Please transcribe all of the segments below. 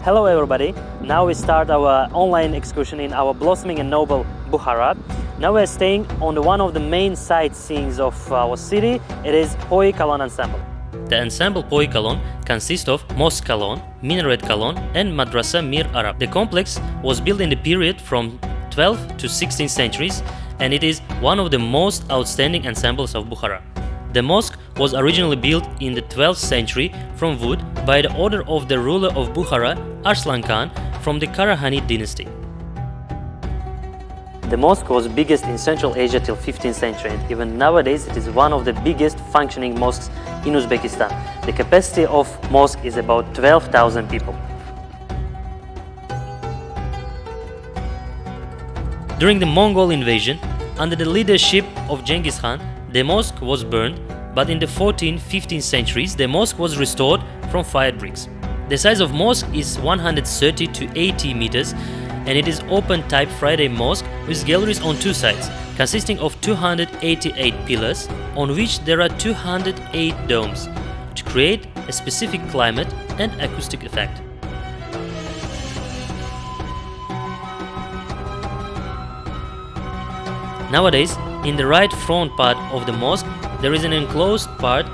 Hello everybody, now we start our online excursion in our blossoming and noble Bukhara. Now we are staying on one of the main sightseeings of our city. It is Poi-Kalyan ensemble. The ensemble Poi-Kalyan consists of Mosque Kalyan, Minaret Kalyan and Madrasa Mir Arab. The complex was built in the period from 12th to 16th centuries and it is one of the most outstanding ensembles of Bukhara. The mosque was originally built in the 12th century from wood by the order of the ruler of Bukhara, Arslan Khan, from the Karahanid dynasty. The mosque was biggest in Central Asia till 15th century and even nowadays it is one of the biggest functioning mosques in Uzbekistan. The capacity of mosque is about 12,000 people. During the Mongol invasion, under the leadership of Genghis Khan, the mosque was burned, but in the 14th-15th centuries, the mosque was restored from fired bricks. The size of mosque is 130 to 80 meters and it is open type Friday mosque with galleries on two sides, consisting of 288 pillars, on which there are 208 domes, to create a specific climate and acoustic effect. Nowadays, in the right front part of the mosque, there is an enclosed part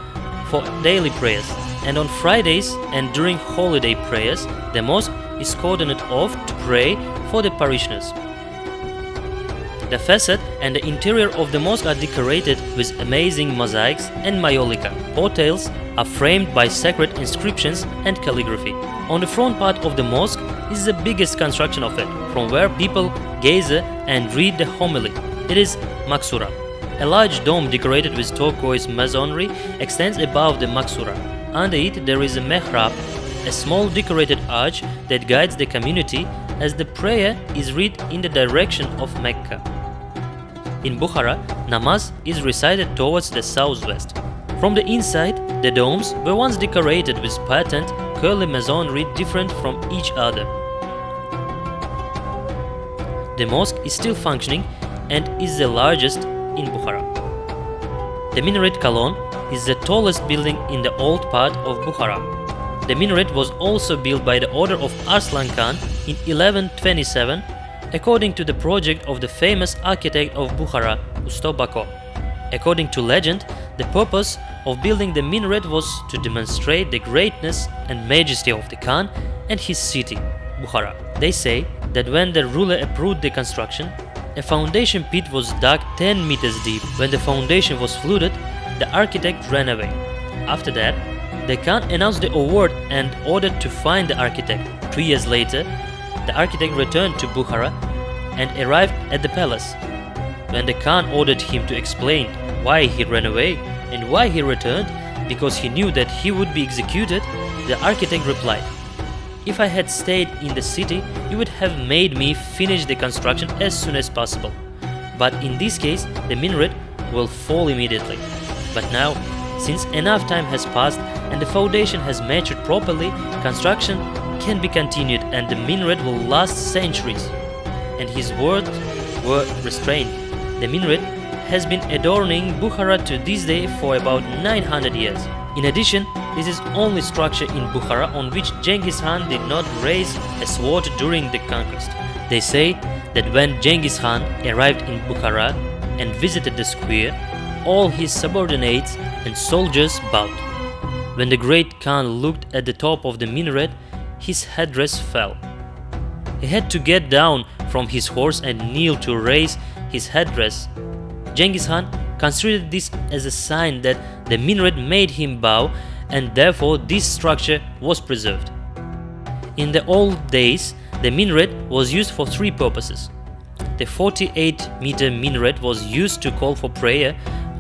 for daily prayers, and on Fridays and during holiday prayers, the mosque is cordoned off to pray for the parishioners. The facade and the interior of the mosque are decorated with amazing mosaics and maiolica. Portals are framed by sacred inscriptions and calligraphy. On the front part of the mosque is the biggest construction of it, from where people gaze and read the homily. It is Maksura. A large dome decorated with turquoise masonry extends above the Maksura. Under it there is a mehrab, a small decorated arch that guides the community as the prayer is read in the direction of Mecca. In Bukhara, namaz is recited towards the southwest. From the inside, the domes were once decorated with patterned, curly masonry different from each other. The mosque is still functioning and is the largest in Bukhara. The Minaret Kalyan is the tallest building in the old part of Bukhara. The minaret was also built by the order of Arslan Khan in 1127 according to the project of the famous architect of Bukhara, Uzbekistan. According to legend, the purpose of building the minaret was to demonstrate the greatness and majesty of the Khan and his city, Bukhara. They say that when the ruler approved the construction, a foundation pit was dug 10 meters deep. When the foundation was flooded, the architect ran away. After that, the Khan announced the award and ordered to find the architect. 3 years later, the architect returned to Bukhara and arrived at the palace. When the Khan ordered him to explain why he ran away and why he returned, because he knew that he would be executed, the architect replied, "If I had stayed in the city, you would have made me finish the construction as soon as possible. But in this case, the minaret will fall immediately. But now, since enough time has passed and the foundation has matured properly, construction can be continued and the minaret will last centuries." And his words were restrained. The minaret has been adorning Bukhara to this day for about 900 years. In addition, this is only structure in Bukhara on which Genghis Khan did not raise a sword during the conquest. They say that when Genghis Khan arrived in Bukhara and visited the square, all his subordinates and soldiers bowed. When the great Khan looked at the top of the minaret, his headdress fell. He had to get down from his horse and kneel to raise his headdress. Genghis Khan considered this as a sign that the minaret made him bow and therefore this structure was preserved. In the old days, the minaret was used for three purposes. The 48-meter minaret was used to call for prayer.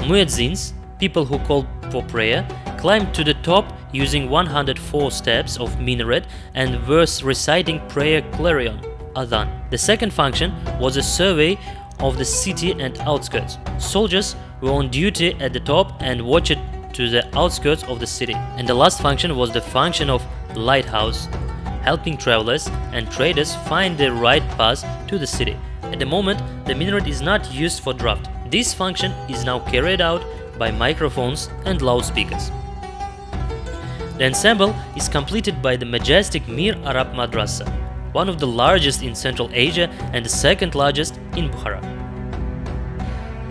Muezzins, people who called for prayer, climbed to the top using 104 steps of minaret and were reciting prayer clarion, adhan. The second function was a survey of the city and outskirts. Soldiers were on duty at the top and watched to the outskirts of the city. And the last function was the function of lighthouse, helping travelers and traders find the right path to the city. At the moment, the minaret is not used for draft. This function is now carried out by microphones and loudspeakers. The ensemble is completed by the majestic Mir Arab Madrasa, one of the largest in Central Asia and the second largest in Bukhara.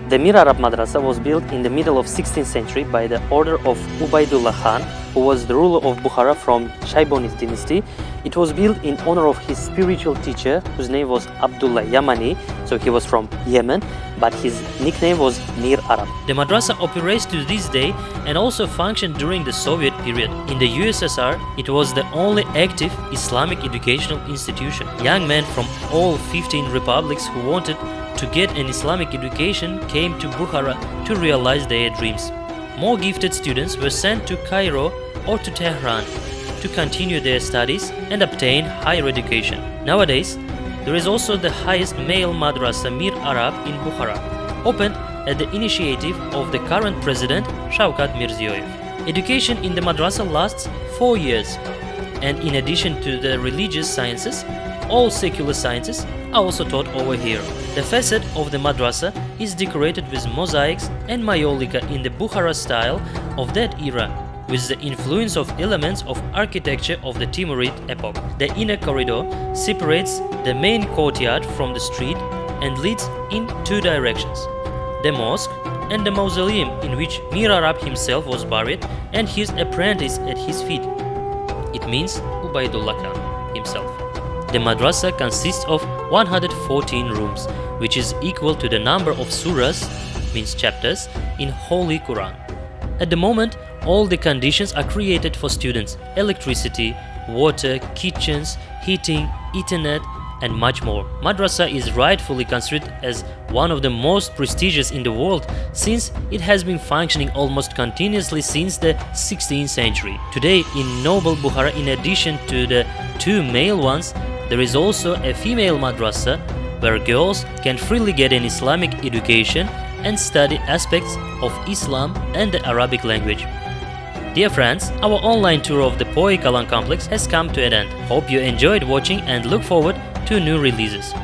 The Mir Arab Madrasa was built in the middle of 16th century by the order of Ubaidullah Khan, who was the ruler of Bukhara from Shaybani dynasty. It was built in honor of his spiritual teacher, whose name was Abdullah Yamani, so he was from Yemen, but his nickname was Mir Arab. The madrasa operates to this day and also functioned during the Soviet period. In the USSR, it was the only active Islamic educational institution. Young men from all 15 republics who wanted to get an Islamic education came to Bukhara to realize their dreams. More gifted students were sent to Cairo or to Tehran to continue their studies and obtain higher education. Nowadays, there is also the highest male madrasa Mir Arab in Bukhara, opened at the initiative of the current president Shavkat Mirziyoyev. Education in the madrasa lasts 4 years, and in addition to the religious sciences, all secular sciences are also taught over here. The facade of the madrasa is decorated with mosaics and maiolica in the Bukhara style of that era, with the influence of elements of architecture of the Timurid epoch. The inner corridor separates the main courtyard from the street and leads in 2 directions: the mosque and the mausoleum in which Mir Arab himself was buried and his apprentice at his feet. It means Ubaidullah Khan himself. The madrasa consists of 114 rooms, which is equal to the number of surahs, means chapters, in Holy Quran. At the moment, all the conditions are created for students: electricity, water, kitchens, heating, internet, and much more. Madrasa is rightfully considered as one of the most prestigious in the world, since it has been functioning almost continuously since the 16th century. Today, in noble Bukhara, in addition to the 2 male ones, there is also a female madrasa where girls can freely get an Islamic education and study aspects of Islam and the Arabic language. Dear friends, our online tour of the Poi-Kalyan complex has come to an end. Hope you enjoyed watching and look forward to new releases.